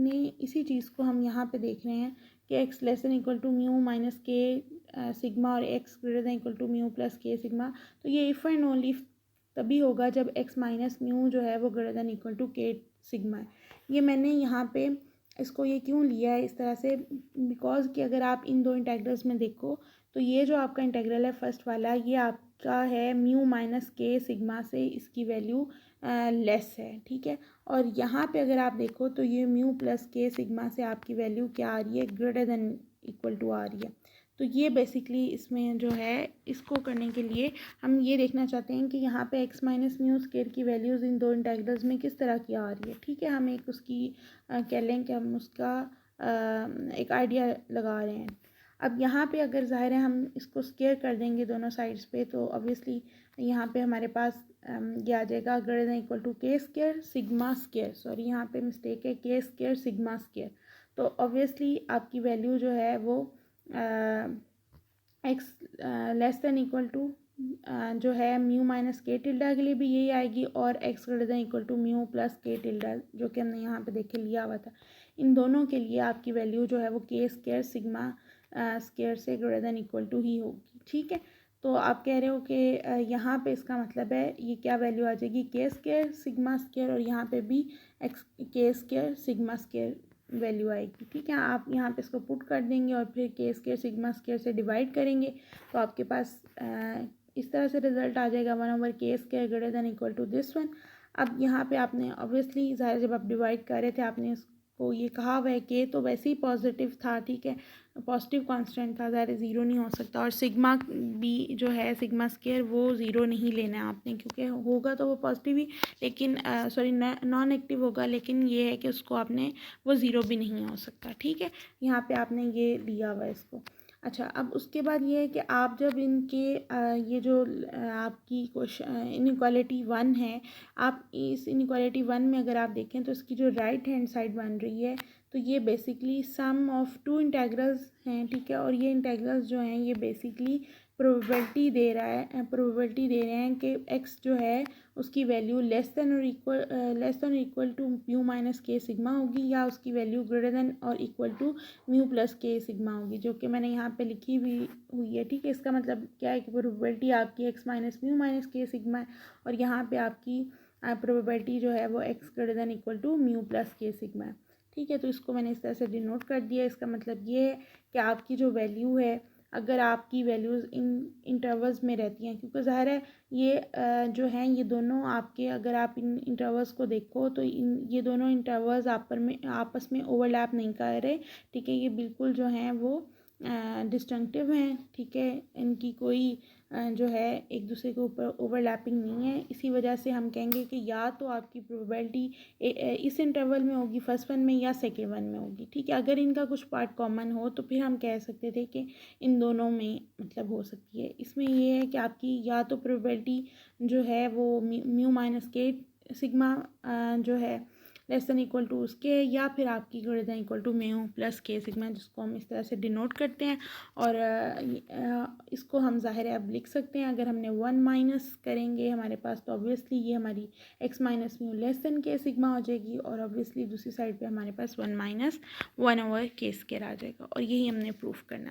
इसी चीज़ को हम यहाँ पे देख रहे हैं कि x less than equal to mu minus k sigma और x greater than equal to mu plus k sigma. तो ये इफ़ एंड ओनली तभी होगा जब x माइनस म्यू जो है वो ग्रेटर देन इक्वल टू के सिग्मा है। ये मैंने यहाँ पे इसको ये क्यों लिया है इस तरह से, बिकॉज कि अगर आप इन दो इंटेग्रल्स में देखो तो ये जो आपका इंटेग्रल है फर्स्ट वाला, ये आपका है म्यू माइनस के सिग्मा से इसकी वैल्यू लेस है, ठीक है। और यहाँ पे अगर आप देखो तो ये म्यू प्लस के सिग्मा से आपकी वैल्यू क्या आ रही है, ग्रेटर देन इक्वल टू आ रही है। तो ये बेसिकली इसमें जो है, इसको करने के लिए हम ये देखना चाहते हैं कि यहाँ पे x माइनस म्यू स्केयर की वैल्यूज़ इन दो इंटेग्रल्स में किस तरह की आ रही है, ठीक है। हम एक उसकी कह लें कि हम उसका एक आइडिया लगा रहे हैं। अब यहाँ पे अगर ज़ाहिर है हम इसको स्केयर कर देंगे दोनों साइड्स पे, तो ऑब्वियसली यहाँ पे हमारे पास ये आ जाएगा greater than equal to k square sigma square, sorry यहाँ पे मिस्टेक है, के स्केयर सिग्मा स्केयर। तो ऑब्वियसली आपकी वैल्यू जो है वो x less than equal to जो है म्यू माइनस के टिल्डा के लिए भी यही आएगी, और x greater than equal to mu plus k tilde जो कि हमने यहाँ पे देखे लिया हुआ था, इन दोनों के लिए आपकी वैल्यू जो है वो के स्केयर सिग्मा स्केयर से ग्रेटर देन इक्वल टू ही होगी, ठीक है। तो आप कह रहे हो कि यहाँ पे इसका मतलब है ये क्या वैल्यू आ जाएगी, के स्केयर सिग्मा स्केयर, और यहाँ पे भी एक्स के स्केयर सिग्मा स्केयर वैल्यू आएगी, ठीक है। आप यहाँ पे इसको पुट कर देंगे और फिर के स्केयर सिग्मा स्केयर से डिवाइड करेंगे, तो आपके पास इस तरह से रिजल्ट आ जाएगा 1/k square greater than equal to this one. अब यहाँ पे आपने ऑब्वियसली ज़ाहिर जब आप डिवाइड कर रहे थे आपने इसको ये कहा हुआ है कि तो वैसे ही पॉजिटिव था, ठीक है, पॉजिटिव कांस्टेंट था, ज़ाहिर ज़ीरो नहीं हो सकता। और सिग्मा भी जो है सिग्मा स्केयर वो ज़ीरो नहीं लेना है आपने, क्योंकि होगा तो वो पॉजिटिव ही, लेकिन सॉरी नॉन एक्टिव होगा, लेकिन ये है कि उसको आपने वो ज़ीरो भी नहीं हो सकता, ठीक है। यहाँ पे आपने ये लिया हुआ है इसको। अच्छा, अब उसके बाद ये है कि आप जब इनके ये जो आपकी क्वेश्चन इनइक्वालिटी 1 है, आप इस इनइक्वालिटी 1 में अगर आप देखें तो इसकी जो राइट हैंड साइड बन रही है, तो ये basically sum of two integrals हैं, ठीक है। और ये इंटेग्रल्स जो हैं ये बेसिकली प्रोबेबिलिटी दे रहे हैं कि x जो है उसकी वैल्यू लेस देन और equal to mu minus k sigma होगी, या उसकी वैल्यू ग्रेटर देन और equal to mu plus k sigma होगी, जो कि मैंने यहाँ पे लिखी हुई है, ठीक है। इसका मतलब क्या है कि प्रोबेबिलिटी आपकी x minus mu minus k sigma है, और यहाँ पे आपकी प्रोबेबिलिटी जो है वो x greater than equal to mu plus k sigma है, ठीक है। तो इसको मैंने इस तरह से डिनोट कर दिया। इसका मतलब ये है कि आपकी जो वैल्यू है, अगर आपकी वैल्यूज़ इन इंटरवल्स में रहती हैं, क्योंकि ज़ाहिर है ये जो हैं ये दोनों आपके, अगर आप इन इंटरवल्स को देखो तो ये दोनों इंटरवल्स आपस में ओवरलैप नहीं कर रहे, ठीक है। ये बिल्कुल जो हैं वो डिस्टिंक्टिव हैं, ठीक है। इनकी कोई जो है एक दूसरे के ऊपर ओवरलैपिंग नहीं है। इसी वजह से हम कहेंगे कि या तो आपकी प्रोबेबिलिटी इस इंटरवल में होगी, फर्स्ट वन में या सेकेंड वन में होगी, ठीक है। अगर इनका कुछ पार्ट कॉमन हो तो फिर हम कह सकते थे कि इन दोनों में मतलब हो सकती है। इसमें ये है कि आपकी या तो प्रोबेबिलिटी जो है वो म्यू माइनस के सिग्मा जो है लेस देन इक्वल टू उसके, या फिर आपकी greater than equal to mu plus k sigma, जिसको हम इस तरह से डिनोट करते हैं। और इसको हम ज़ाहिर है अब लिख सकते हैं, अगर हमने 1 माइनस करेंगे हमारे पास, तो ऑब्वियसली ये हमारी x minus mu less than के सिग्मा हो जाएगी, और ऑब्वियसली दूसरी साइड पे हमारे पास 1 माइनस 1/k स्केयर आ जाएगा, और यही हमने प्रूफ करना है।